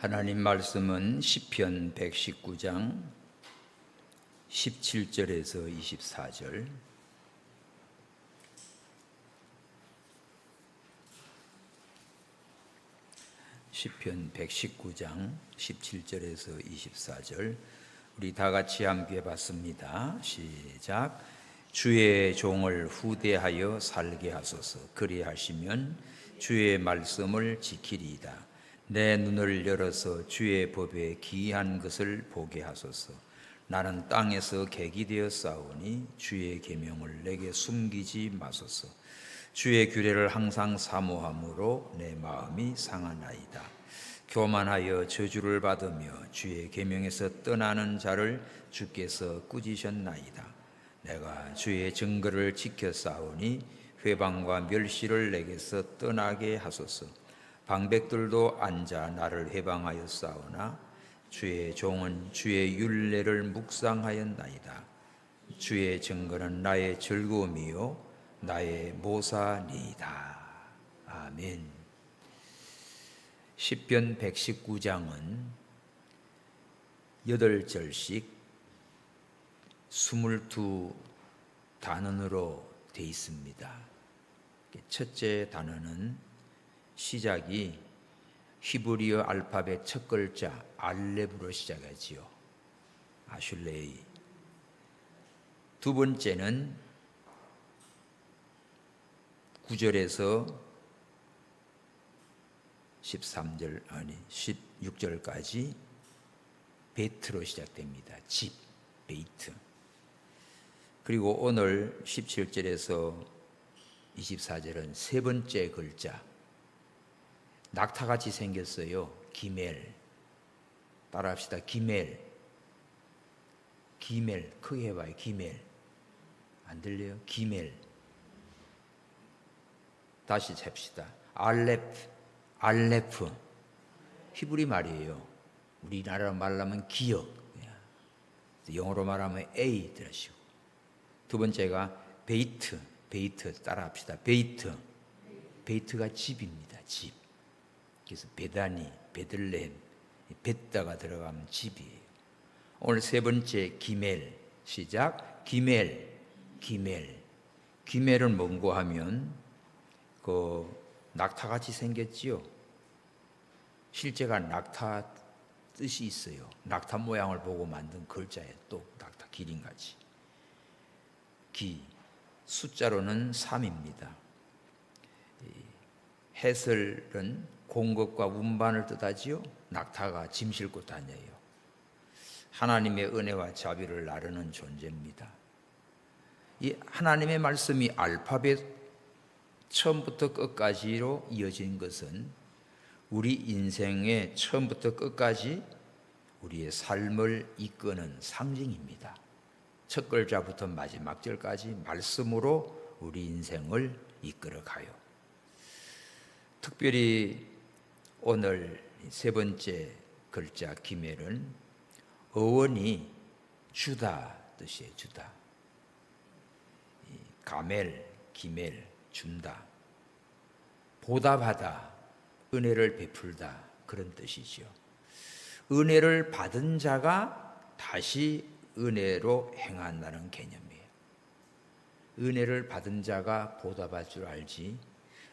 하나님 말씀은 시편 119장 17절에서 24절, 시편 119장 17절에서 24절 우리 다 같이 함께 봤습니다. 시작. 주의 종을 후대하여 살게 하소서. 그리하시면 주의 말씀을 지키리이다. 내 눈을 열어서 주의 법에 기이한 것을 보게 하소서. 나는 땅에서 객이 되어 싸우니 주의 계명을 내게 숨기지 마소서. 주의 규례를 항상 사모함으로 내 마음이 상하나이다. 교만하여 저주를 받으며 주의 계명에서 떠나는 자를 주께서 꾸짖으셨나이다. 내가 주의 증거를 지켜 싸우니 회방과 멸시를 내게서 떠나게 하소서. 방백들도 앉아 나를 회방하여 싸우나 주의 종은 주의 율례를 묵상하였나이다. 주의 증거는 나의 즐거움이요 나의 모사니이다. 아멘. 시편 119장은 8절씩 22단원으로 되어 있습니다. 첫째 단원은 시작이 히브리어 알파벳 첫 글자 알렙으로 시작하지요. 아슐레이. 두 번째는 9절에서 16절까지 베트로 시작됩니다. 집, 베이트. 그리고 오늘 17절에서 24절은 세 번째 글자, 낙타같이 생겼어요. 기멜. 따라합시다. 기멜. 기멜. 크게 해봐요. 기멜. 안 들려요? 기멜. 다시 합시다. 알레프. 히브리 말이에요. 우리나라 말하면 기억. 영어로 말하면 A 들으시고. 두 번째가 베이트. 따라합시다. 베이트가 집입니다. 집. 그래서 베다니, 베들레헴, 벳다가 들어가면 집이에요. 오늘 세 번째 기멜. 시작. 기멜은 뭔고 하면 낙타같이 생겼지요. 실제가 낙타 뜻이 있어요. 낙타 모양을 보고 만든 글자예요. 또 낙타 기린같이. 숫자로는 3입니다. 해설은 공급과 운반을 뜻하지요. 낙타가 짐 싣고 다녀요. 하나님의 은혜와 자비를 나르는 존재입니다. 이 하나님의 말씀이 알파벳 처음부터 끝까지로 이어진 것은 우리 인생의 처음부터 끝까지 우리의 삶을 이끄는 상징입니다. 첫 글자부터 마지막 절까지 말씀으로 우리 인생을 이끌어가요. 특별히 오늘 세 번째 글자 기멜은 어원이 주다 뜻이에요. 주다. 가멜, 기멜, 준다. 보답하다, 은혜를 베풀다, 그런 뜻이죠. 은혜를 받은 자가 다시 은혜로 행한다는 개념이에요. 은혜를 받은 자가 보답할 줄 알지,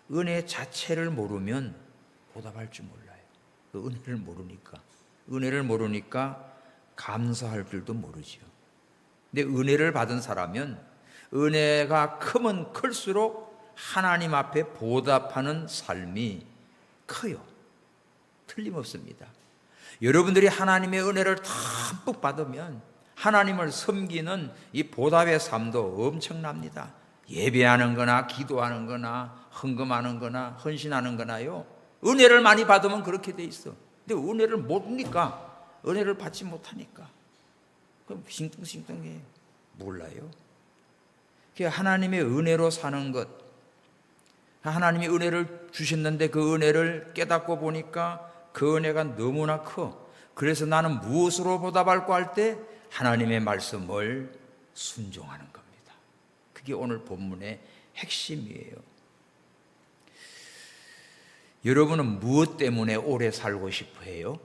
은혜 자체를 모르면 보답할 줄 몰라요. 그 은혜를 모르니까 감사할 줄도 모르죠. 근데 은혜를 받은 사람은 은혜가 크면 클수록 하나님 앞에 보답하는 삶이 커요. 틀림없습니다. 여러분들이 하나님의 은혜를 담뿍 받으면 하나님을 섬기는 이 보답의 삶도 엄청납니다. 예배하는 거나 기도하는 거나 헌금하는 거나 헌신하는 거나요, 은혜를 많이 받으면 그렇게 돼 있어. 근데 은혜를 모르니까, 은혜를 받지 못하니까 그럼 싱뚱싱뚱해. 몰라요. 하나님의 은혜로 사는 것, 하나님이 은혜를 주셨는데 그 은혜를 깨닫고 보니까 그 은혜가 너무나 커. 그래서 나는 무엇으로 보답할까 할 때 하나님의 말씀을 순종하는 겁니다. 그게 오늘 본문의 핵심이에요. 여러분은 무엇 때문에 오래 살고 싶어 해요?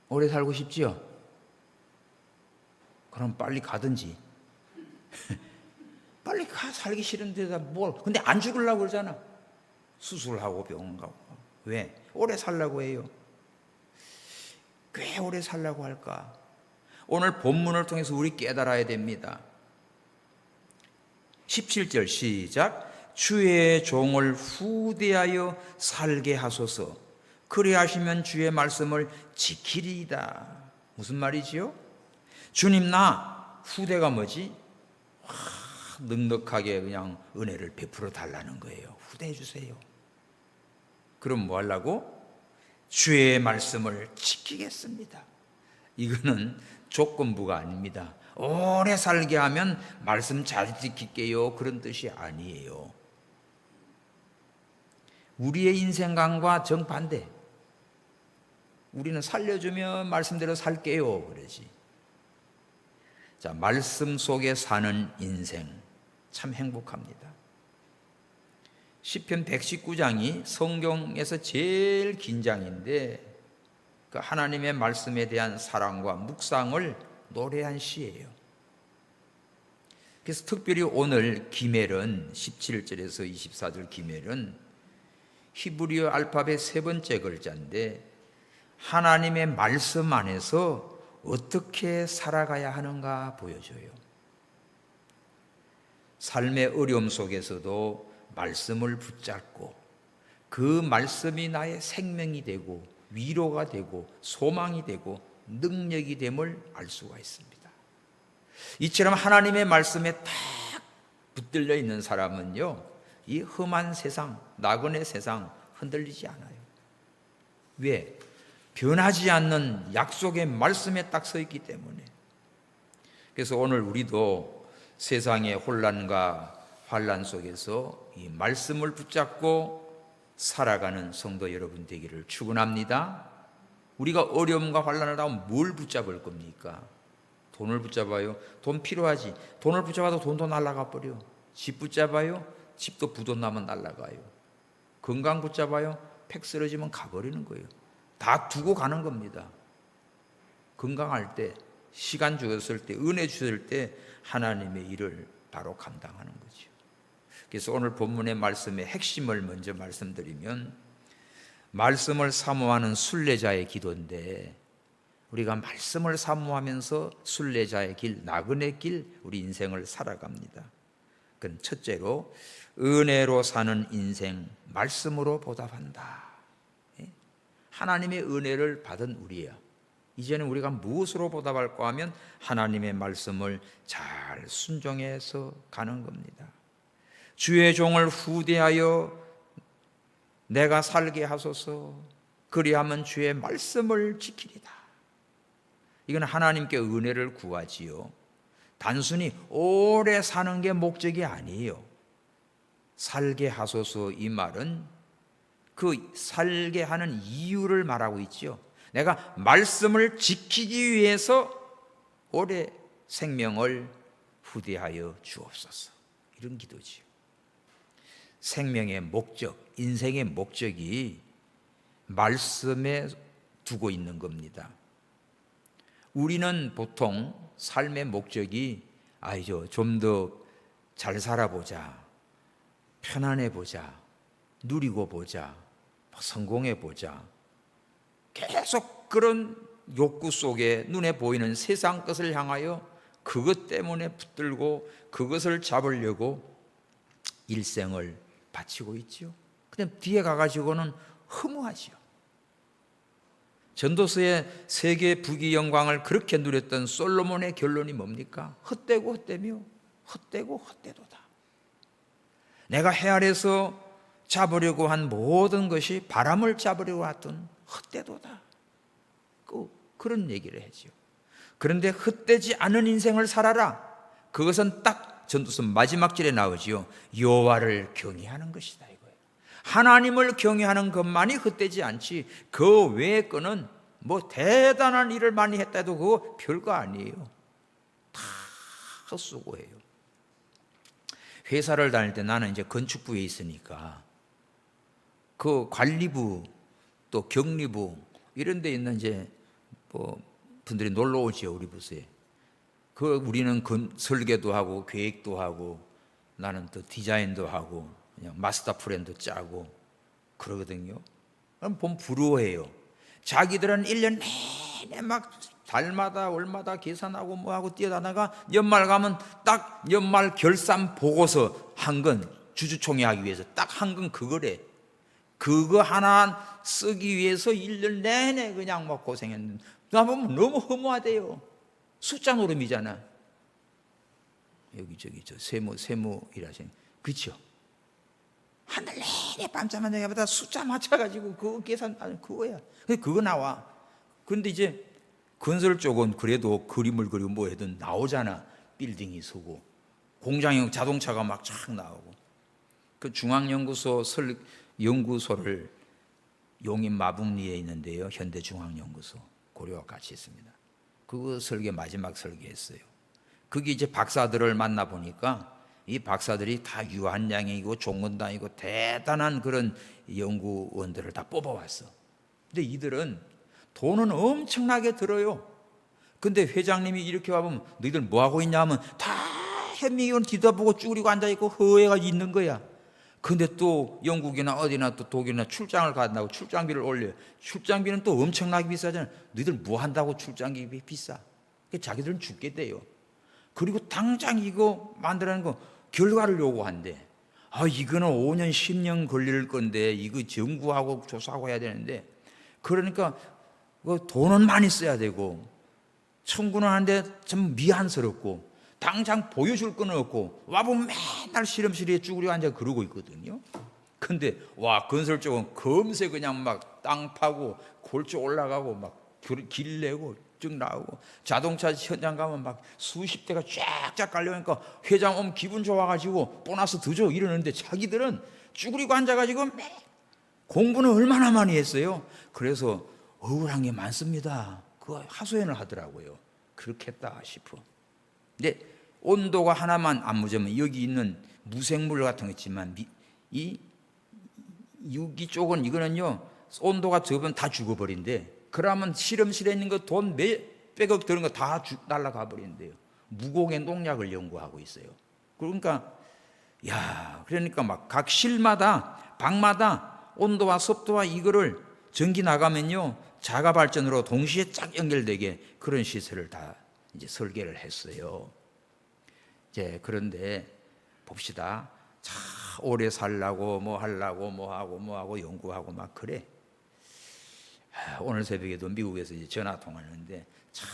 오래 살고 싶지요? 그럼 빨리 가든지. 빨리 가. 살기 싫은 데다 뭘. 근데 안 죽으려고 그러잖아. 수술하고 병원 가고. 왜? 오래 살려고 해요. 꽤 오래 살려고 할까? 오늘 본문을 통해서 우리 깨달아야 됩니다. 17절 시작. 주의 종을 후대하여 살게 하소서. 그리하시면 주의 말씀을 지키리이다. 무슨 말이지요? 주님, 나 후대가 뭐지? 넉넉하게 그냥 은혜를 베풀어 달라는 거예요. 후대해 주세요. 그럼 뭐 하려고? 주의 말씀을 지키겠습니다. 이거는 조건부가 아닙니다. 오래 살게 하면 말씀 잘 지킬게요, 그런 뜻이 아니에요. 우리의 인생관과 정반대. 우리는 살려주면 말씀대로 살게요 그러지. 자, 말씀 속에 사는 인생 참 행복합니다. 시편 119장이 성경에서 제일 긴 장인데 그 하나님의 말씀에 대한 사랑과 묵상을 노래한 시예요. 그래서 특별히 오늘 기멜은 17절에서 24절 기멜은 히브리어 알파벳 세 번째 글자인데 하나님의 말씀 안에서 어떻게 살아가야 하는가 보여줘요. 삶의 어려움 속에서도 말씀을 붙잡고 그 말씀이 나의 생명이 되고 위로가 되고 소망이 되고 능력이 됨을 알 수가 있습니다. 이처럼 하나님의 말씀에 딱 붙들려 있는 사람은요, 이 험한 세상, 나그네 세상 흔들리지 않아요. 왜? 변하지 않는 약속의 말씀에 딱 서 있기 때문에. 그래서 오늘 우리도 세상의 혼란과 환란 속에서 이 말씀을 붙잡고 살아가는 성도 여러분 되기를 축원합니다. 우리가 어려움과 환란을 당하면 뭘 붙잡을 겁니까? 돈을 붙잡아요? 돈 필요하지. 돈을 붙잡아도 돈도 날아가 버려. 집 붙잡아요? 집도 부도 나면 날아가요. 건강 붙잡아요? 팩 쓰러지면 가버리는 거예요. 다 두고 가는 겁니다. 건강할 때, 시간 주었을 때, 은혜 주었을 때 하나님의 일을 바로 감당하는 거죠. 그래서 오늘 본문의 말씀의 핵심을 먼저 말씀드리면 말씀을 사모하는 순례자의 기도인데 우리가 말씀을 사모하면서 순례자의 길, 나그네 길, 우리 인생을 살아갑니다. 그건 첫째로 은혜로 사는 인생, 말씀으로 보답한다. 하나님의 은혜를 받은 우리야. 이제는 우리가 무엇으로 보답할까 하면 하나님의 말씀을 잘 순종해서 가는 겁니다. 주의 종을 후대하여 내가 살게 하소서. 그리하면 주의 말씀을 지키리다. 이건 하나님께 은혜를 구하지요. 단순히 오래 사는 게 목적이 아니에요. 살게 하소서 이 말은 그 살게 하는 이유를 말하고 있죠. 내가 말씀을 지키기 위해서 오래 생명을 후대하여 주옵소서. 이런 기도지요. 생명의 목적, 인생의 목적이 말씀에 두고 있는 겁니다. 우리는 보통 삶의 목적이 좀 더 잘 살아보자, 편안해보자, 누리고 보자, 성공해보자, 계속 그런 욕구 속에 눈에 보이는 세상 것을 향하여 그것 때문에 붙들고 그것을 잡으려고 일생을 바치고 있죠. 근데 뒤에 가가지고는 허무하지요. 전도서의 세계 부귀 영광을 그렇게 누렸던 솔로몬의 결론이 뭡니까? 헛되고 헛되며 헛되고 헛되도다. 내가 해 아래서 잡으려고 한 모든 것이 바람을 잡으려고 하던 헛되도다. 그런 얘기를 하죠. 그런데 헛되지 않은 인생을 살아라. 그것은 딱 전도서 마지막 절에 나오지요. 여호와를 경외하는 것이다 이거예요. 하나님을 경외하는 것만이 헛되지 않지 그 외의 거는 뭐 대단한 일을 많이 했다 해도 그거 별거 아니에요. 다 헛수고해요. 회사를 다닐 때 나는 이제 건축부에 있으니까 그 관리부 또 격리부 이런 데 있는 이제 뭐 분들이 놀러 오지요, 우리 부서에. 우리는 설계도 하고 계획도 하고 나는 또 디자인도 하고 그냥 마스터 플랜도 짜고 그러거든요. 그럼 보면 부러워해요. 자기들은 1년 내내 막 달마다 월마다 계산하고 뭐하고 뛰어다니다가 연말 가면 딱 연말 결산 보고서 한 건 주주총회 하기 위해서 딱 한 건 그거래. 그거 하나 쓰기 위해서 1년 내내 그냥 막 고생했는데 나 보면 너무 허무하대요. 숫자 노름이잖아. 여기 저기 저 세무 일하시는 그렇죠? 하늘 내내 밤잠만 내가보다 숫자 맞춰가지고 그거 계산 그거야. 그거 나와. 그런데 이제 건설 쪽은 그래도 그림을 그리고 뭐 해든 나오잖아. 빌딩이 서고 공장형 자동차가 막 쫙 나오고. 그 중앙연구소 연구소를 용인 마북리에 있는데요. 현대중앙연구소 고려와 같이 있습니다. 그거 마지막 설계했어요. 거기 이제 박사들을 만나 보니까 이 박사들이 다 유한양이고 종근당이고 대단한 그런 연구원들을 다 뽑아왔어. 근데 이들은 돈은 엄청나게 들어요. 근데 회장님이 이렇게 와보면 너희들 뭐 하고 있냐 하면 다 현미경 뒤다보고 쭈그리고 앉아있고 허해가 있는 거야. 근데 또 영국이나 어디나 또 독일이나 출장을 간다고 출장비를 올려요. 출장비는 또 엄청나게 비싸잖아요. 너희들 뭐 한다고 출장비 비싸? 자기들은 죽겠대요. 그리고 당장 이거 만들라는 거 결과를 요구한대. 이거는 5년 10년 걸릴 건데 이거 연구하고 조사하고 해야 되는데 그러니까 돈은 많이 써야 되고 청구는 하는데 참 미안스럽고 당장 보여줄 건 없고 와보면 맨날 실험실에 쭈그려 앉아 그러고 있거든요. 근데 건설 쪽은 금세 그냥 막 땅 파고 골조 올라가고 막 길 내고 쭉 나오고 자동차 현장 가면 막 수십 대가 쫙쫙 깔려오니까 회장 오면 기분 좋아가지고 보너스 더 줘 이러는데 자기들은 쭈그리고 앉아가지고 공부는 얼마나 많이 했어요. 그래서 억울한 게 많습니다. 그거 하소연을 하더라고요. 그렇겠다 싶어. 근데 온도가 하나만 안 무지면 여기 있는 무생물 같은 거 있지만 이 유기 쪽은 이거는요 온도가 적으면 다 죽어버린대. 그러면 실험실에 있는 거 돈 몇백억 드는 거 다 날아가 버린대요. 무공해 농약을 연구하고 있어요. 그러니까 막 각 실마다 방마다 온도와 습도와 이거를 전기 나가면요 자가 발전으로 동시에 쫙 연결되게 그런 시설을 다 이제 설계를 했어요. 이제 그런데 봅시다. 참 오래 살라고 뭐 하려고 뭐 하고 연구하고 막 그래. 오늘 새벽에도 미국에서 이제 전화 통화하는데 참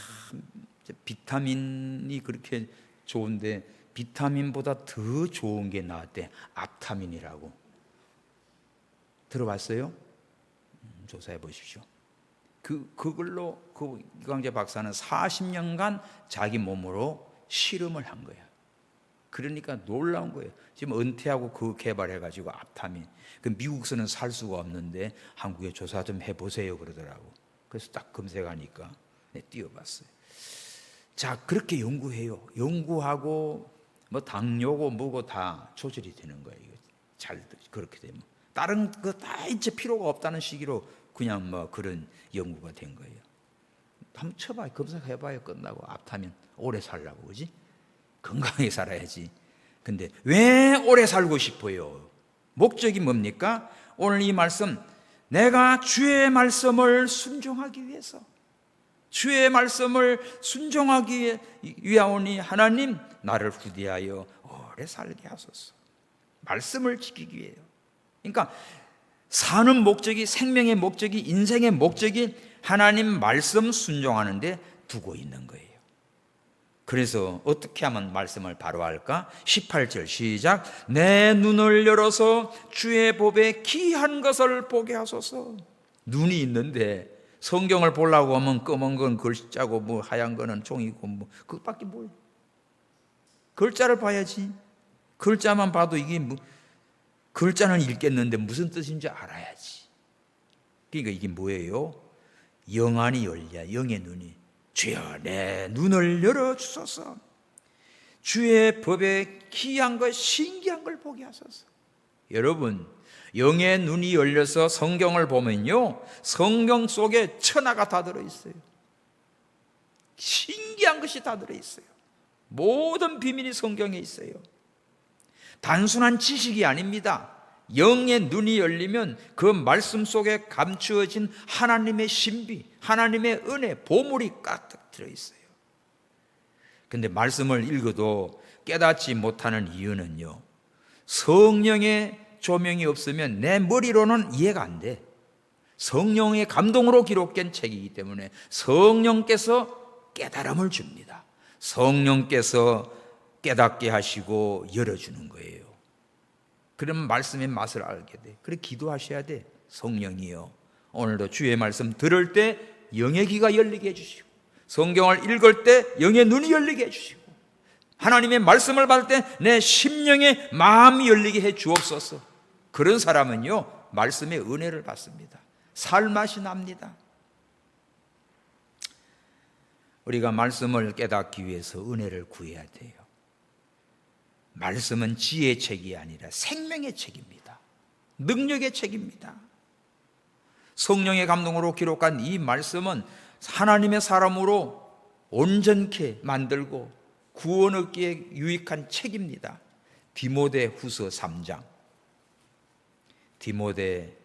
비타민이 그렇게 좋은데 비타민보다 더 좋은 게 나왔대. 앞타민이라고. 들어봤어요? 조사해 보십시오. 그걸로 이광재 박사는 40년간 자기 몸으로 실험을 한 거야. 그러니까 놀라운 거예요. 지금 은퇴하고 그거 개발해가지고 앞타민. 미국서는 살 수가 없는데 한국에 조사 좀 해보세요 그러더라고. 그래서 딱 검색하니까 띄워봤어요. 자, 그렇게 연구해요. 연구하고 뭐 당뇨고 뭐고 다 조절이 되는 거예요. 잘 그렇게 되면 다른 거 다 이제 필요가 없다는 시기로 그냥 뭐 그런 연구가 된 거예요. 한번 쳐봐요. 검색해봐요. 끝나고 앞타민 오래 살라고 그지? 건강하게 살아야지. 근데 왜 오래 살고 싶어요? 목적이 뭡니까? 오늘 이 말씀, 내가 주의 말씀을 순종하기 위해서, 주의 말씀을 순종하기 위하오니 하나님 나를 후대하여 오래 살게 하소서. 말씀을 지키기 위해요. 그러니까 사는 목적이, 생명의 목적이, 인생의 목적이 하나님 말씀 순종하는 데 두고 있는 거예요. 그래서 어떻게 하면 말씀을 바로 할까? 18절 시작. 내 눈을 열어서 주의 법에 기이한 것을 보게 하소서. 눈이 있는데 성경을 보려고 하면 검은 건 글자고 뭐 하얀 거는 종이고 뭐 그것밖에 뭘. 글자를 봐야지. 글자만 봐도 이게 뭐 글자는 읽겠는데 무슨 뜻인지 알아야지. 그러니까 이게 뭐예요? 영안이 열려. 영의 눈이. 주여 내 눈을 열어주소서. 주의 법에 기이한 것 신기한 걸 보게 하소서. 여러분 영의 눈이 열려서 성경을 보면요 성경 속에 천하가 다 들어있어요. 신기한 것이 다 들어있어요. 모든 비밀이 성경에 있어요. 단순한 지식이 아닙니다. 영의 눈이 열리면 그 말씀 속에 감추어진 하나님의 신비, 하나님의 은혜, 보물이 가득 들어있어요. 근데 말씀을 읽어도 깨닫지 못하는 이유는요, 성령의 조명이 없으면 내 머리로는 이해가 안 돼. 성령의 감동으로 기록된 책이기 때문에 성령께서 깨달음을 줍니다. 성령께서 깨닫게 하시고 열어주는 거예요. 그러면 말씀의 맛을 알게 돼. 그래 기도하셔야 돼. 성령이요, 오늘도 주의 말씀 들을 때 영의 귀가 열리게 해주시고, 성경을 읽을 때 영의 눈이 열리게 해주시고, 하나님의 말씀을 받을 때 내 심령의 마음이 열리게 해 주옵소서. 그런 사람은요, 말씀의 은혜를 받습니다. 살맛이 납니다. 우리가 말씀을 깨닫기 위해서 은혜를 구해야 돼요. 말씀은 지혜의 책이 아니라 생명의 책입니다. 능력의 책입니다. 성령의 감동으로 기록한 이 말씀은 하나님의 사람으로 온전케 만들고 구원 얻기에 유익한 책입니다. 디모데후서 3장. 디모데후서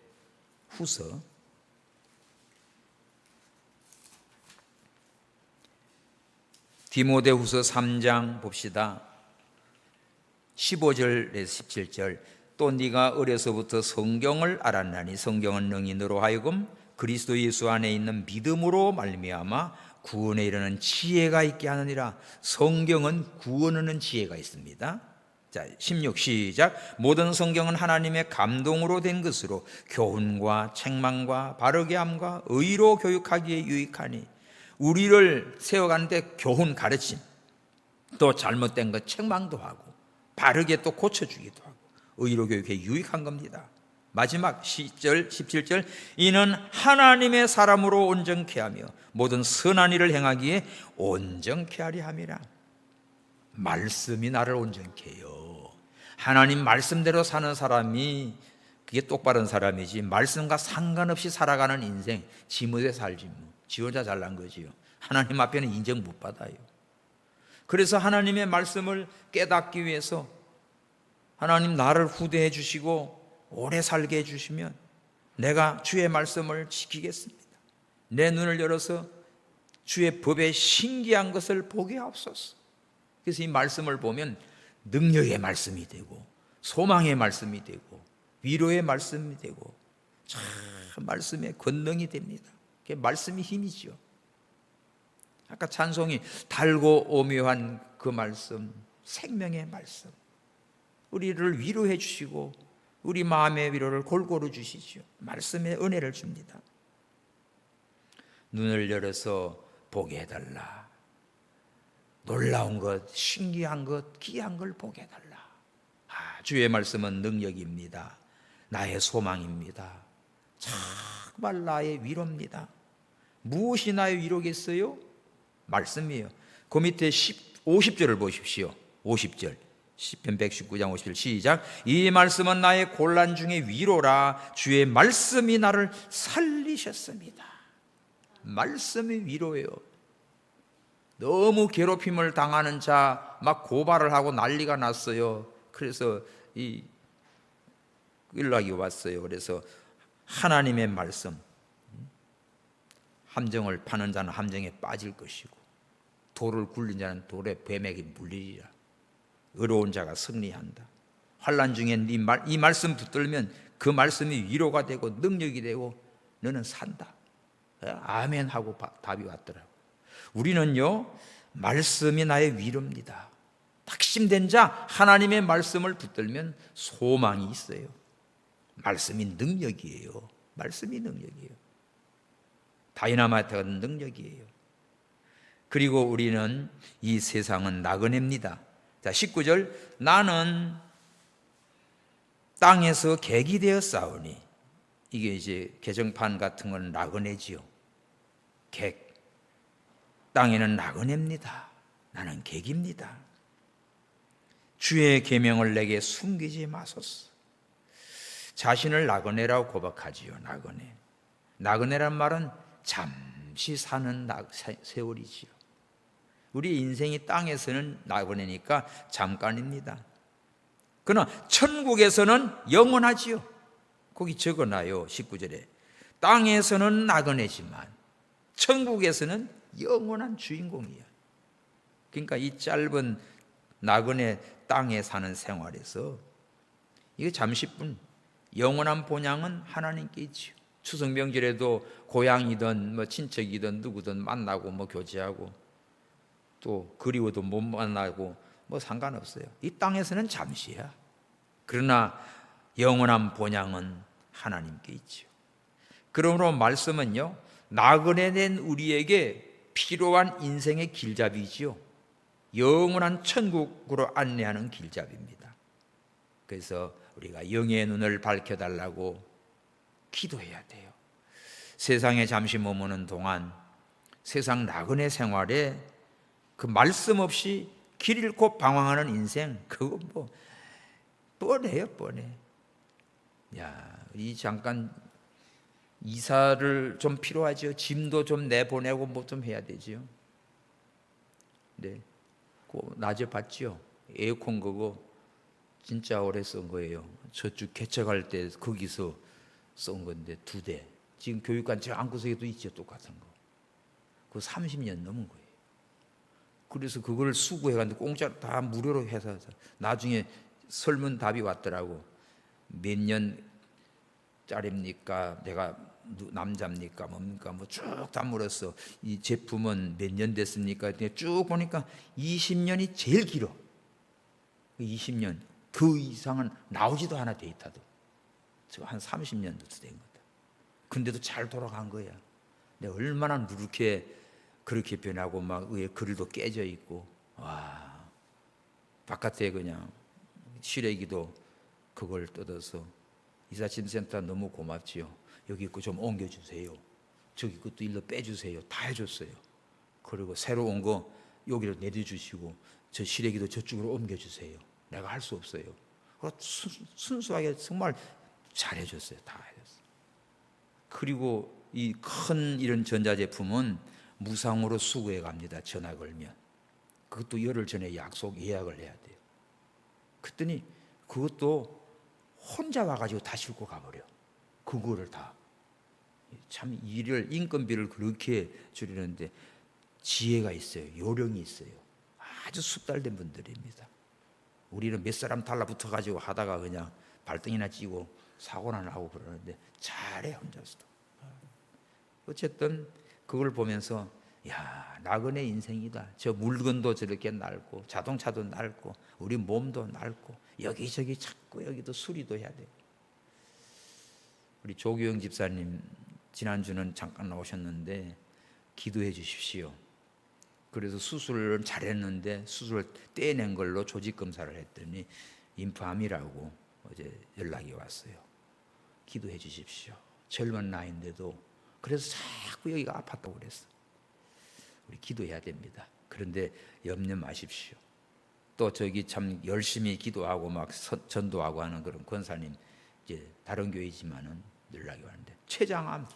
3장 봅시다. 15절에서 17절. 또 네가 어려서부터 성경을 알았나니 성경은 능히 너로 하여금 그리스도 예수 안에 있는 믿음으로 말미암아 구원에 이르는 지혜가 있게 하느니라. 성경은 구원하는 지혜가 있습니다. 자, 16 시작. 모든 성경은 하나님의 감동으로 된 것으로 교훈과 책망과 바르게 함과 의로 교육하기에 유익하니, 우리를 세워가는데 교훈 가르침, 또 잘못된 것 책망도 하고 바르게 또 고쳐주기도 하고 의로 교육에 유익한 겁니다. 마지막 10절 17절. 이는 하나님의 사람으로 온전케 하며 모든 선한 일을 행하기에 온전케 하리 함이라. 말씀이 나를 온전케 해요. 하나님 말씀대로 사는 사람이 그게 똑바른 사람이지, 말씀과 상관없이 살아가는 인생 지 못에 살지 뭐. 지 혼자 잘난 거지요. 하나님 앞에는 인정 못 받아요. 그래서 하나님의 말씀을 깨닫기 위해서 하나님 나를 후대해 주시고 오래 살게 해주시면 내가 주의 말씀을 지키겠습니다. 내 눈을 열어서 주의 법의 신기한 것을 보게 하옵소서. 그래서 이 말씀을 보면 능력의 말씀이 되고 소망의 말씀이 되고 위로의 말씀이 되고 참 말씀의 권능이 됩니다. 그게 말씀이 힘이죠. 아까 찬송이 달고 오묘한 그 말씀, 생명의 말씀, 우리를 위로해 주시고 우리 마음의 위로를 골고루 주시죠. 말씀의 은혜를 줍니다. 눈을 열어서 보게 해달라. 놀라운 것, 신기한 것, 귀한 걸 보게 해달라. 주의 말씀은 능력입니다. 나의 소망입니다. 정말 나의 위로입니다. 무엇이 나의 위로겠어요? 말씀이에요. 그 밑에 50절을 보십시오. 50절. 시편 119장 50절 시작. 이 말씀은 나의 곤란 중에 위로라. 주의 말씀이 나를 살리셨습니다. 말씀이 위로예요. 너무 괴롭힘을 당하는 자 막 고발을 하고 난리가 났어요. 그래서 이 연락이 왔어요. 그래서 하나님의 말씀, 함정을 파는 자는 함정에 빠질 것이고 돌을 굴린 자는 돌의 뱀에게 물리리라. 의로운 자가 승리한다. 환난 중에 이 말씀 붙들면 그 말씀이 위로가 되고 능력이 되고 너는 산다. 아멘 하고 답이 왔더라고. 우리는요, 말씀이 나의 위로입니다. 확신된 자 하나님의 말씀을 붙들면 소망이 있어요. 말씀이 능력이에요. 말씀이 능력이에요. 다이나마이트 같은 능력이에요. 그리고 우리는 이 세상은 나그네입니다. 자, 19절. 나는 땅에서 객이 되어 싸우니. 이게 이제 개정판 같은 건 나그네지요. 객. 땅에는 나그네입니다. 나는 객입니다. 주의 계명을 내게 숨기지 마소서. 자신을 나그네라고 고백하지요. 나그네. 나그네란 말은 잠시 사는 세월이지요. 우리 인생이 땅에서는 나그네니까 잠깐입니다. 그러나 천국에서는 영원하지요. 거기 적어놔요. 19절에 땅에서는 나그네지만 천국에서는 영원한 주인공이야. 그러니까 이 짧은 나그네 땅에 사는 생활에서 이게 잠시뿐, 영원한 본향은 하나님께 있지요. 추석 명절에도 고향이든 뭐 친척이든 누구든 만나고 뭐 교제하고 또 그리워도 못 만나고 뭐 상관없어요. 이 땅에서는 잠시야. 그러나 영원한 본향은 하나님께 있지요. 그러므로 말씀은요, 나그네 된 우리에게 필요한 인생의 길잡이지요. 영원한 천국으로 안내하는 길잡이입니다. 그래서 우리가 영의 눈을 밝혀달라고 기도해야 돼요. 세상에 잠시 머무는 동안 세상 나그네 생활에 그 말씀 없이 길 잃고 방황하는 인생, 그거 뭐 뻔해요, 뻔해. 야, 이 잠깐 이사를 좀 필요하죠. 짐도 좀 내보내고 뭐 좀 해야 되지요. 네, 그 낮에 봤지요. 에어컨 그거 진짜 오래 쓴 거예요. 저쪽 개척할 때 거기서 쓴 건데 2대. 지금 교육관 저 안구석에도 있죠, 똑같은 거. 그거 30년 넘은 거예요. 그래서 그걸 수거해가지고 공짜로 다 무료로 해서 나중에 설문 답이 왔더라고. 몇 년짜리입니까? 내가 남자입니까? 뭡니까? 뭐 쭉 다 물었어. 이 제품은 몇 년 됐습니까? 쭉 보니까 20년이 제일 길어. 20년. 그 이상은 나오지도 않아, 데이터도. 한 30년 정도 된 거다. 근데도 잘 돌아간 거야. 내가 얼마나 누렇게 그렇게 변하고 막 위에 글도 깨져 있고, 와, 바깥에 그냥 시래기도 그걸 뜯어서 이사짐센터 너무 고맙지요. 여기 거 좀 옮겨주세요. 저기 것도 일로 빼주세요. 다 해줬어요. 그리고 새로 온 거 여기로 내려주시고 저 시래기도 저쪽으로 옮겨주세요. 내가 할 수 없어요. 순수하게 정말 잘해줬어요. 다 해줬어요. 그리고 이 큰 이런 전자제품은 무상으로 수거해 갑니다. 전화 걸면. 그것도 열흘 전에 예약을 해야 돼요. 그랬더니 그것도 혼자 와가지고 다 싣고 가버려. 그거를 다. 참 일을, 인건비를 그렇게 줄이는데 지혜가 있어요. 요령이 있어요. 아주 숙달된 분들입니다. 우리는 몇 사람 달라붙어가지고 하다가 그냥 발등이나 찌고 사고나 나고 그러는데 잘해, 혼자서도. 어쨌든 그걸 보면서 야, 나그네 인생이다. 저 물건도 저렇게 낡고 자동차도 낡고 우리 몸도 낡고 여기저기 자꾸 여기도 수리도 해야 되고. 우리 조규영 집사님 지난주는 잠깐 나오셨는데 기도해 주십시오. 그래서 수술을 잘했는데 수술을 떼낸 걸로 조직검사를 했더니 임파암이라고 어제 연락이 왔어요. 기도해 주십시오. 젊은 나이인데도. 그래서 자꾸 여기가 아팠다고 그랬어. 우리 기도해야 됩니다. 그런데 염려 마십시오. 또 저기 참 열심히 기도하고 막 전도하고 하는 그런 권사님, 이제 다른 교회지만은 연락이 왔는데 췌장암,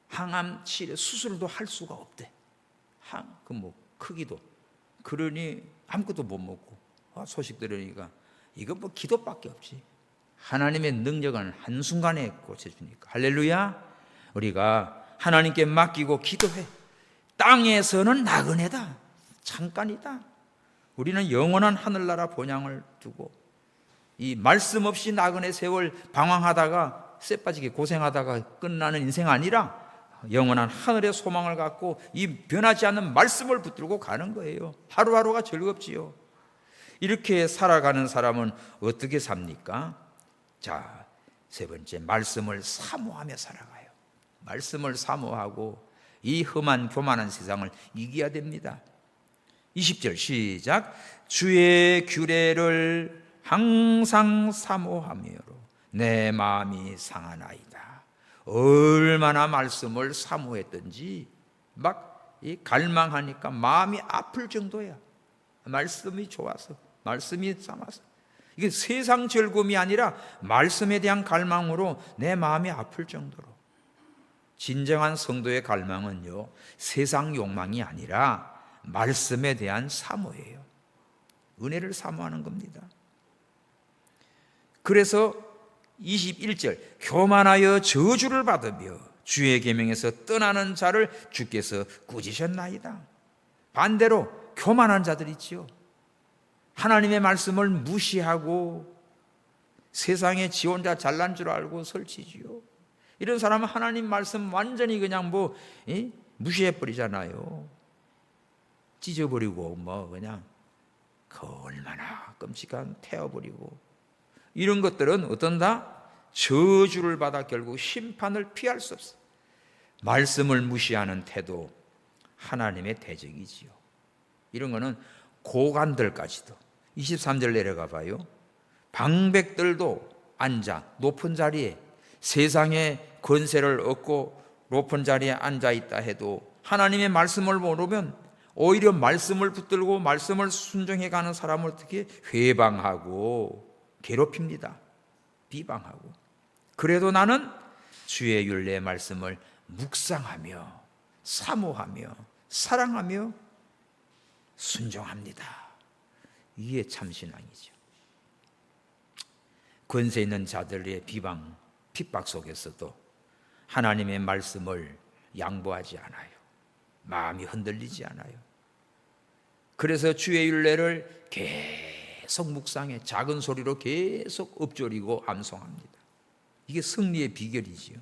항암 치료 수술도 할 수가 없대. 그 뭐 크기도. 그러니 아무것도 못 먹고 소식 들으니까 이거 뭐 기도밖에 없지. 하나님의 능력은 한순간에 고쳐주니까. 할렐루야. 우리가 하나님께 맡기고 기도해. 땅에서는 나그네다. 잠깐이다. 우리는 영원한 하늘나라 본향을 두고 이 말씀 없이 나그네 세월 방황하다가 쎄빠지게 고생하다가 끝나는 인생 아니라 영원한 하늘의 소망을 갖고 이 변하지 않는 말씀을 붙들고 가는 거예요. 하루하루가 즐겁지요. 이렇게 살아가는 사람은 어떻게 삽니까? 자, 세 번째, 말씀을 사모하며 살아가요. 말씀을 사모하고 이 험한 교만한 세상을 이겨야 됩니다. 20절 시작. 주의 규례를 항상 사모하며로 내 마음이 상하나이다. 얼마나 말씀을 사모했던지 막 갈망하니까 마음이 아플 정도야. 말씀이 좋아서, 말씀이 sam아서. 이게 세상 즐거움이 아니라 말씀에 대한 갈망으로 내 마음이 아플 정도로. 진정한 성도의 갈망은요, 세상 욕망이 아니라 말씀에 대한 사모예요. 은혜를 사모하는 겁니다. 그래서 21절, 교만하여 저주를 받으며 주의 계명에서 떠나는 자를 주께서 꾸짖으셨나이다. 반대로 교만한 자들 있지요. 하나님의 말씀을 무시하고 세상에 지 혼자 잘난 줄 알고 설치지요. 이런 사람은 하나님 말씀 완전히 그냥 무시해버리잖아요. 찢어버리고 그냥 그 얼마나 끔찍한 태워버리고, 이런 것들은 어떤다? 저주를 받아 결국 심판을 피할 수 없어요. 말씀을 무시하는 태도, 하나님의 대적이지요. 이런 거는 고관들까지도. 23절 내려가 봐요. 방백들도 앉아 높은 자리에, 세상의 권세를 얻고 높은 자리에 앉아 있다 해도 하나님의 말씀을 모르면 오히려 말씀을 붙들고 말씀을 순종해 가는 사람을 어떻게 회방하고 괴롭힙니다. 비방하고. 그래도 나는 주의 율례의 말씀을 묵상하며 사모하며 사랑하며 순종합니다. 이게 참신앙이죠. 권세 있는 자들의 비방, 핍박 속에서도 하나님의 말씀을 양보하지 않아요. 마음이 흔들리지 않아요. 그래서 주의 율례를 계속 묵상해 작은 소리로 계속 읊조리고 암송합니다. 이게 승리의 비결이지요.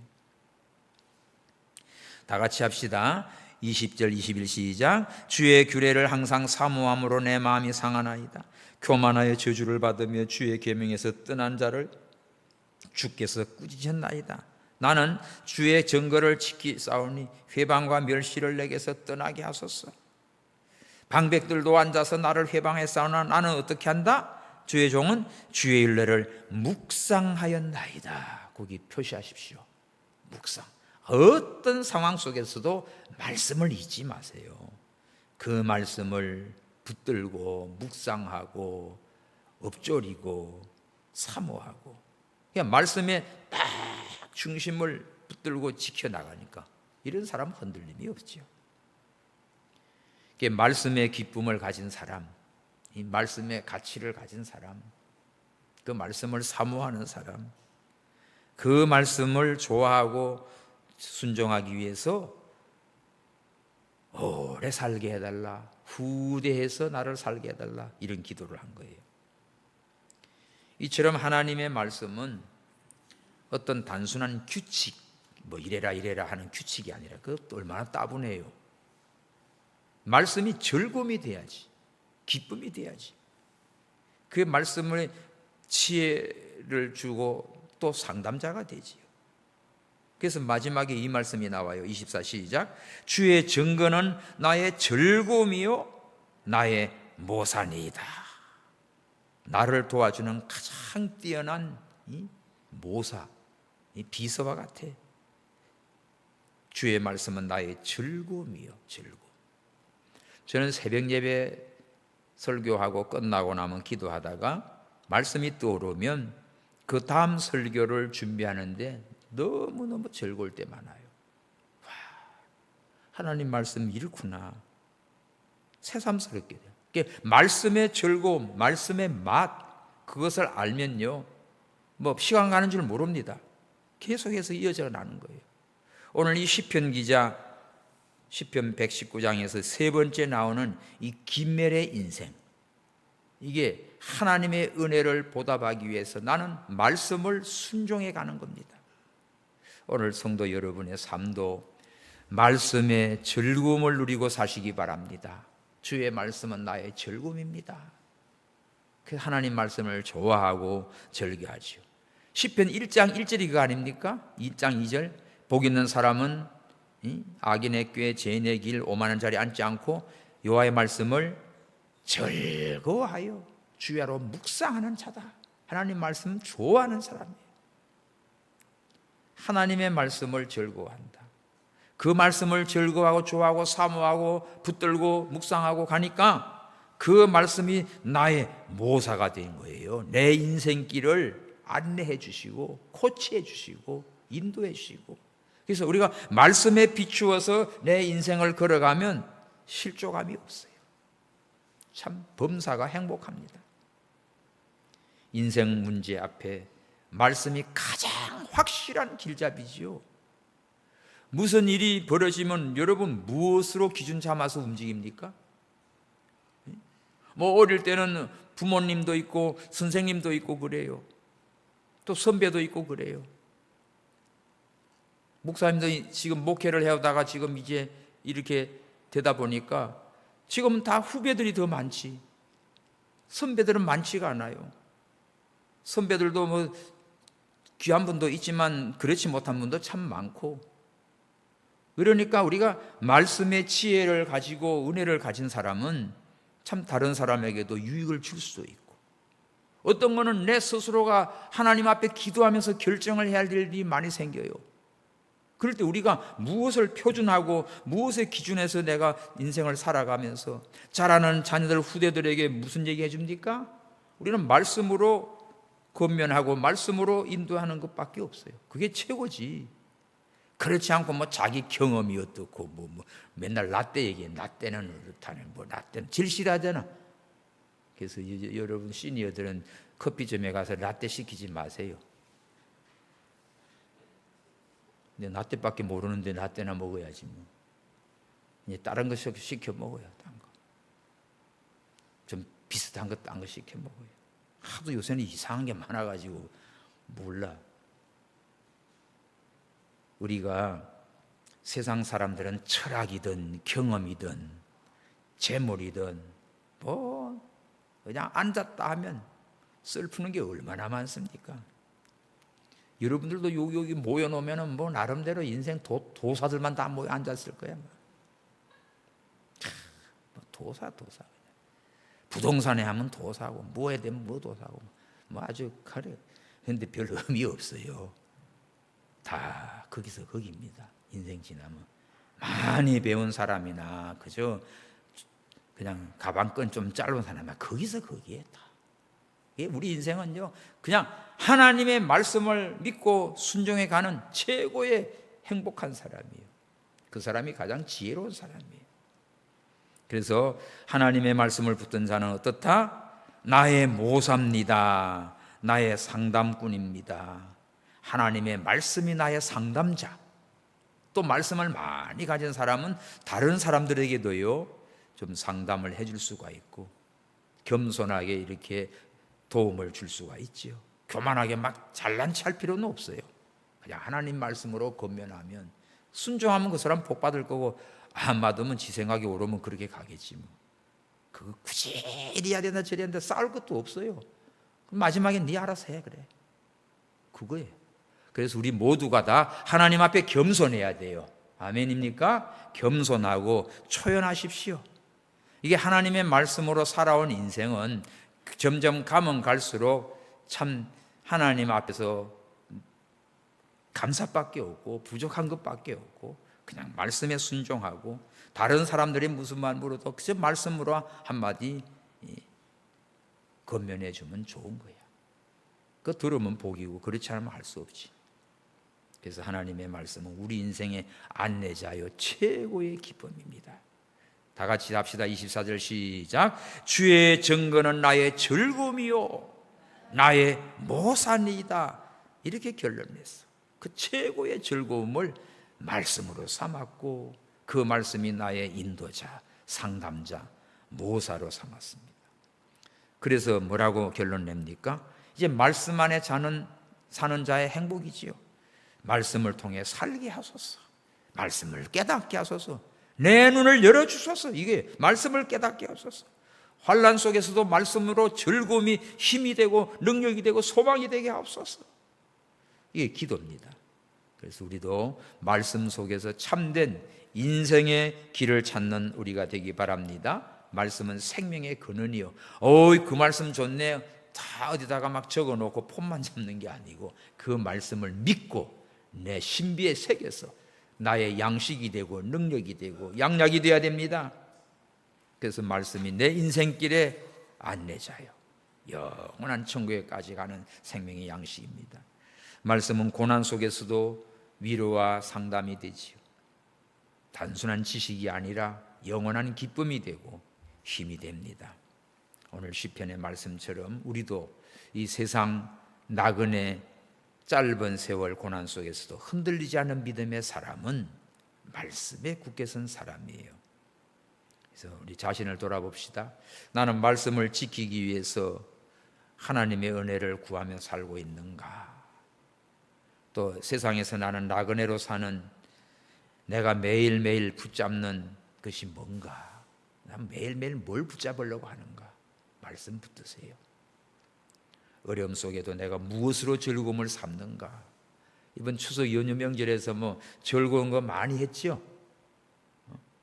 다 같이 합시다. 20절 21 시작. 주의 규례를 항상 사모함으로 내 마음이 상하나이다. 교만하여 저주를 받으며 주의 계명에서 떠난 자를 주께서 꾸짖으셨나이다. 나는 주의 증거를 지키 싸우니 회방과 멸시를 내게서 떠나게 하소서. 방백들도 앉아서 나를 회방해 싸우나 나는 어떻게 한다? 주의 종은 주의 율례를 묵상하였나이다. 거기 표시하십시오. 묵상. 어떤 상황 속에서도 말씀을 잊지 마세요. 그 말씀을 붙들고 묵상하고 읊조리고 사모하고, 그냥 말씀에 딱 중심을 붙들고 지켜나가니까 이런 사람은 흔들림이 없죠. 말씀의 기쁨을 가진 사람, 이 말씀의 가치를 가진 사람, 그 말씀을 사모하는 사람, 그 말씀을 좋아하고 순종하기 위해서 오래 살게 해달라, 후대해서 나를 살게 해달라, 이런 기도를 한 거예요. 이처럼 하나님의 말씀은 어떤 단순한 규칙, 이래라 하는 규칙이 아니라 그것도 얼마나 따분해요. 말씀이 즐거움이 돼야지, 기쁨이 돼야지. 그 말씀을 지혜를 주고 또 상담자가 되지요. 그래서 마지막에 이 말씀이 나와요. 24 시작. 주의 증거는 나의 즐거움이요 나의 모산이다. 나를 도와주는 가장 뛰어난 이 모사, 이 비서와 같아. 주의 말씀은 나의 즐거움이요 즐거움. 저는 새벽 예배 설교하고 끝나고 나면 기도하다가 말씀이 떠오르면 그 다음 설교를 준비하는데 너무너무 즐거울 때 많아요. 와, 하나님 말씀 이렇구나. 새삼스럽게 돼요. 말씀의 즐거움, 말씀의 맛, 그것을 알면요, 시간 가는 줄 모릅니다. 계속해서 이어져 나는 거예요. 오늘 이 시편 기자, 시편 119장에서 세 번째 나오는 이 김멜의 인생, 이게 하나님의 은혜를 보답하기 위해서 나는 말씀을 순종해 가는 겁니다. 오늘 성도 여러분의 삶도 말씀의 즐거움을 누리고 사시기 바랍니다. 주의 말씀은 나의 즐거움입니다. 그 하나님 말씀을 좋아하고 즐겨하지요. 시편 1장 1절이 그거 아닙니까? 1장 2절. 복 있는 사람은 악인의 꾀 죄인의 길 오만한 자리에 앉지 않고 여호와의 말씀을 즐거워하여 주야로 묵상하는 자다. 하나님 말씀 좋아하는 사람이에요. 하나님의 말씀을 즐거워한다. 그 말씀을 즐거워하고 좋아하고 사모하고 붙들고 묵상하고 가니까 그 말씀이 나의 모사가 된 거예요. 내 인생길을 안내해 주시고 코치해 주시고 인도해 주시고. 그래서 우리가 말씀에 비추어서 내 인생을 걸어가면 실족함이 없어요. 참 범사가 행복합니다. 인생 문제 앞에 말씀이 가장 확실한 길잡이지요. 무슨 일이 벌어지면 여러분 무엇으로 기준 삼아서 움직입니까? 뭐 어릴 때는 부모님도 있고 선생님도 있고 그래요. 또 선배도 있고 그래요. 목사님도 지금 목회를 해오다가 지금 이제 이렇게 되다 보니까 지금은 다 후배들이 더 많지. 선배들은 많지가 않아요. 선배들도 뭐 귀한 분도 있지만 그렇지 못한 분도 참 많고, 그러니까 우리가 말씀의 지혜를 가지고 은혜를 가진 사람은 참 다른 사람에게도 유익을 줄 수도 있고, 어떤 거는 내 스스로가 하나님 앞에 기도하면서 결정을 해야 할 일이 많이 생겨요. 그럴 때 우리가 무엇을 표준하고 무엇의 기준에서 내가 인생을 살아가면서 자라는 자녀들 후대들에게 무슨 얘기 해줍니까? 우리는 말씀으로 권면하고 말씀으로 인도하는 것밖에 없어요. 그게 최고지. 그렇지 않고 뭐 자기 경험이 어떻고 뭐 맨날 나 때 얘기해. 나 때는 어떻다네. 뭐 나 때는 질실하잖아. 그래서 여러분 시니어들은 커피점에 가서 라떼 시키지 마세요. 근데 라떼밖에 모르는데 라떼나 먹어야지 뭐. 이제 다른 거 시켜 먹어요. 딴 거. 좀 비슷한 거 딴 거 시켜 먹어요. 하도 요새는 이상한 게 많아가지고 몰라. 우리가 세상 사람들은 철학이든 경험이든 재물이든 뭐 그냥 앉았다 하면 슬프는 게 얼마나 많습니까? 여러분들도 여기 모여놓으면 뭐 나름대로 인생 도사들만 다 모여 앉았을 거야. 뭐 도사. 부동산에 하면 도사고, 뭐에 되면 뭐 도사고, 뭐 아주 그래. 그런데 별 의미 없어요. 다 거기서 거기입니다. 인생 지나면 많이 배운 사람이나 그저 그냥 가방끈 좀 짧은 사람이나 거기서 거기에 다. 우리 인생은요, 그냥 하나님의 말씀을 믿고 순종해 가는 최고의 행복한 사람이에요. 그 사람이 가장 지혜로운 사람이에요. 그래서 하나님의 말씀을 붙든 자는 어떻다? 나의 모사입니다. 나의 상담꾼입니다. 하나님의 말씀이 나의 상담자. 또 말씀을 많이 가진 사람은 다른 사람들에게도요 좀 상담을 해줄 수가 있고 겸손하게 이렇게 도움을 줄 수가 있지요. 교만하게 막 잘난 체할 필요는 없어요. 그냥 하나님 말씀으로 권면하면 순종하면 그 사람 복 받을 거고, 안 받으면 지 생각이 오르면 그렇게 가겠지 뭐. 그거 굳이 이래야 된다 저래야 된다 싸울 것도 없어요. 그럼 마지막에 네 알아서 해. 그래, 그거예요. 그래서 우리 모두가 다 하나님 앞에 겸손해야 돼요. 아멘입니까? 겸손하고 초연하십시오. 이게 하나님의 말씀으로 살아온 인생은 점점 가면 갈수록 참 하나님 앞에서 감사밖에 없고 부족한 것밖에 없고 그냥 말씀에 순종하고 다른 사람들이 무슨 말 물어도 그저 말씀으로 한마디 권면해 주면 좋은 거야. 그거 들으면 복이고 그렇지 않으면 할 수 없지. 그래서 하나님의 말씀은 우리 인생의 안내자요 최고의 기쁨입니다. 다 같이 합시다. 24절 시작. 주의 증거는 나의 즐거움이요 나의 모산이다. 이렇게 결론냈어. 그 최고의 즐거움을 말씀으로 삼았고 그 말씀이 나의 인도자, 상담자, 모사로 삼았습니다. 그래서 뭐라고 결론 냅니까? 이제 말씀 안에 사는 자의 행복이지요. 말씀을 통해 살게 하소서. 말씀을 깨닫게 하소서. 내 눈을 열어주소서. 이게 말씀을 깨닫게 하소서. 환난 속에서도 말씀으로 즐거움이 힘이 되고 능력이 되고 소망이 되게 하옵소서. 이게 기도입니다. 그래서 우리도 말씀 속에서 참된 인생의 길을 찾는 우리가 되기 바랍니다. 말씀은 생명의 근원이요. 그 말씀 좋네요. 다 어디다가 막 적어놓고 폰만 잡는 게 아니고 그 말씀을 믿고 내 신비에 새겨서 나의 양식이 되고 능력이 되고 양약이 되어야 됩니다. 그래서 말씀이 내 인생길의 안내자요. 영원한 천국에까지 가는 생명의 양식입니다. 말씀은 고난 속에서도 위로와 상담이 되지요. 단순한 지식이 아니라 영원한 기쁨이 되고 힘이 됩니다. 오늘 시편의 말씀처럼 우리도 이 세상 나그네 짧은 세월 고난 속에서도 흔들리지 않는 믿음의 사람은 말씀에 굳게 선 사람이에요. 그래서 우리 자신을 돌아봅시다. 나는 말씀을 지키기 위해서 하나님의 은혜를 구하며 살고 있는가? 또 세상에서 나는 나그네로 사는 내가 매일매일 붙잡는 것이 뭔가? 난 매일매일 뭘 붙잡으려고 하는가? 말씀 붙드세요. 어려움 속에도 내가 무엇으로 즐거움을 삼는가? 이번 추석 연휴 명절에서 즐거운 거 많이 했죠?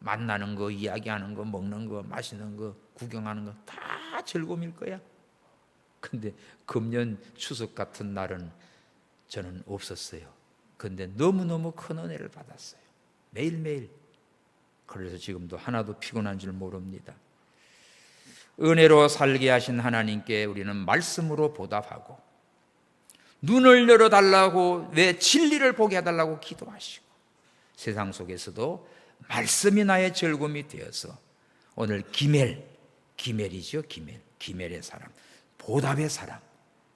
만나는 거, 이야기하는 거, 먹는 거, 마시는 거, 구경하는 거 다 즐거움일 거야. 근데 금년 추석 같은 날은 저는 없었어요. 근데 너무너무 큰 은혜를 받았어요. 매일매일. 그래서 지금도 하나도 피곤한 줄 모릅니다. 은혜로 살게 하신 하나님께 우리는 말씀으로 보답하고, 눈을 열어달라고, 왜 진리를 보게 해달라고 기도하시고, 세상 속에서도 말씀이 나의 즐거움이 되어서 오늘 기멜이죠. 기멜의 사람, 보답의 사람,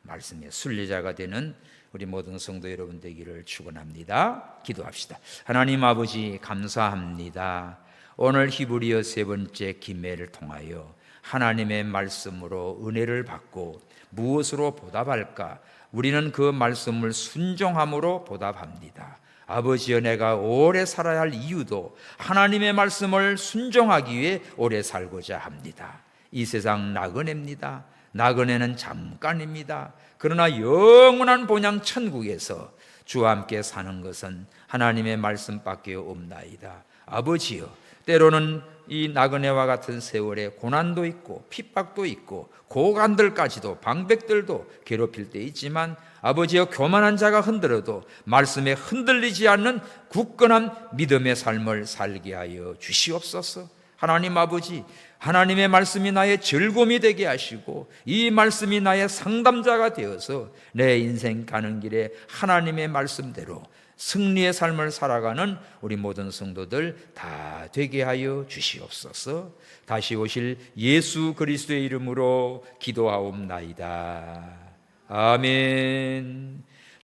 말씀의 순례자가 되는 우리 모든 성도 여러분 되기를 축원합니다. 기도합시다. 하나님 아버지 감사합니다. 오늘 히브리어 세 번째 기멜을 통하여 하나님의 말씀으로 은혜를 받고 무엇으로 보답할까? 우리는 그 말씀을 순종함으로 보답합니다. 아버지여, 내가 오래 살아야 할 이유도 하나님의 말씀을 순종하기 위해 오래 살고자 합니다. 이 세상 나그네입니다. 나그네는 잠깐입니다. 그러나 영원한 본향 천국에서 주와 함께 사는 것은 하나님의 말씀밖에 없나이다. 아버지여, 때로는 이 나그네와 같은 세월에 고난도 있고 핍박도 있고 고관들까지도 방백들도 괴롭힐 때 있지만, 아버지여, 교만한 자가 흔들어도 말씀에 흔들리지 않는 굳건한 믿음의 삶을 살게 하여 주시옵소서. 하나님 아버지, 하나님의 말씀이 나의 즐거움이 되게 하시고 이 말씀이 나의 상담자가 되어서 내 인생 가는 길에 하나님의 말씀대로 승리의 삶을 살아가는 우리 모든 성도들 다 되게 하여 주시옵소서. 다시 오실 예수 그리스도의 이름으로 기도하옵나이다. 아멘.